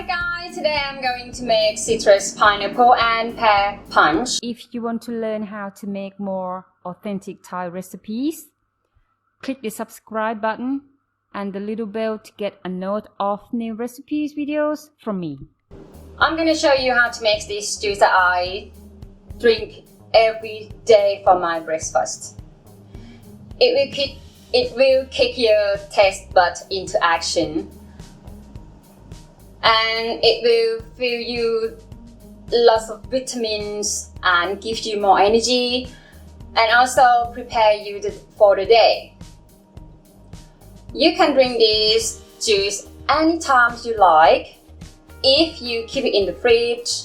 Hi guys, today I'm going to make citrus, pineapple and pear punch. If you want to learn how to make more authentic Thai recipes, click the subscribe button and the little bell to get a note of new recipes videos from me. I'm going to show you how to make this juice that I drink every day for my breakfast. It will kick your taste buds into action. And it will fill you lots of vitamins and give you more energy and also prepare you for the day. You can drink this juice anytime you like if you keep it in the fridge,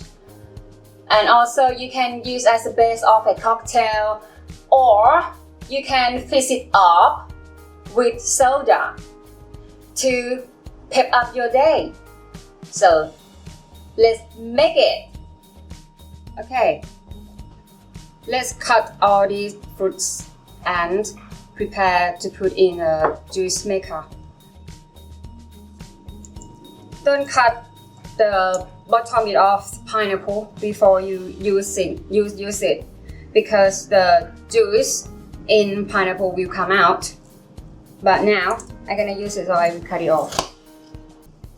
and also you can use as a base of a cocktail, or you can fizz it up with soda to pep up your day. So let's make it. Okay, let's cut all these fruits and prepare to put in a juice maker. Don't cut the bottom of the pineapple before you use it because the juice in pineapple will come out. But now I'm gonna use it, so I will cut it off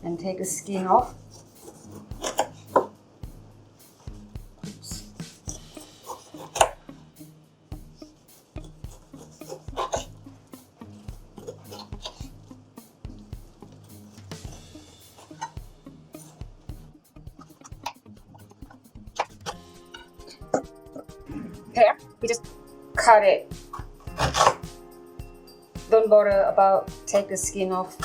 and take the skin off. Pear, we just cut it. Don't bother about take the skin off.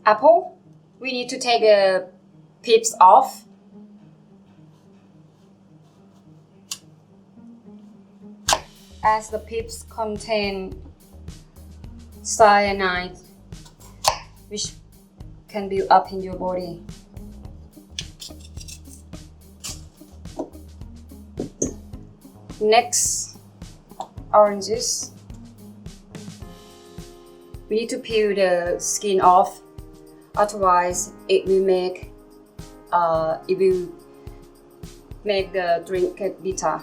Apple, we need to take the pips off. As the pips contain cyanide, which can build up in your body. Next, oranges. We need to peel the skin off, otherwise it will make the drink get bitter.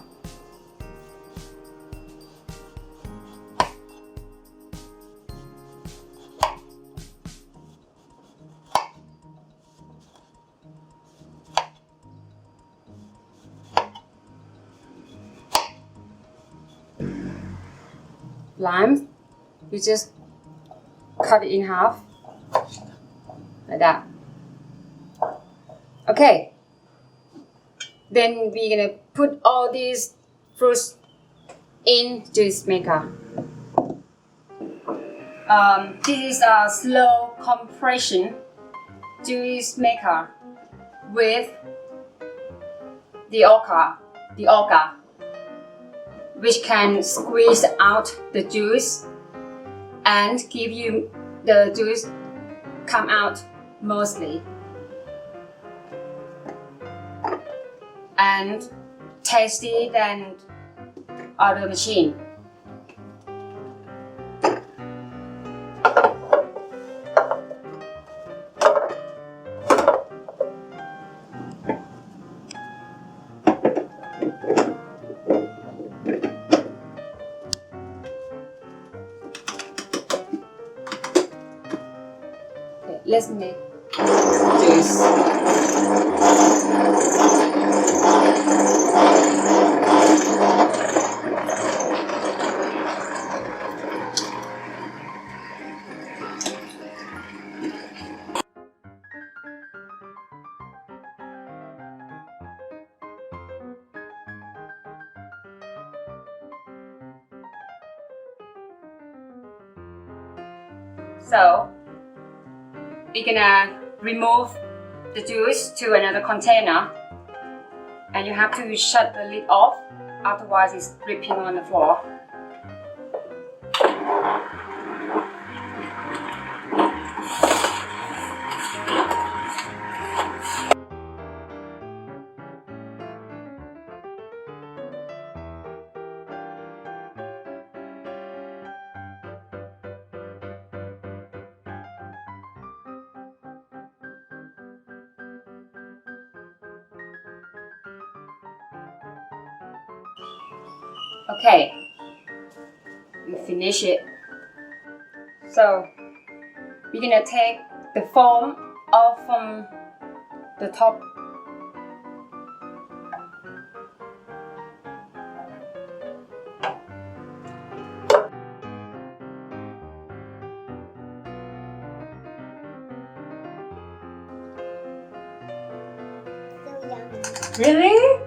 Lime, we just cut it in half like that. Okay, then we're gonna put all these fruits in juice maker. This is a slow compression juice maker with the orca, which can squeeze out the juice and give you the juice come out mostly and tasty than other machine. Let's make juice. So we're gonna remove the juice to another container, and you have to shut the lid off, otherwise it's dripping on the floor. Okay, we finish it. So we're gonna take the foam off from the top. So yummy. Really?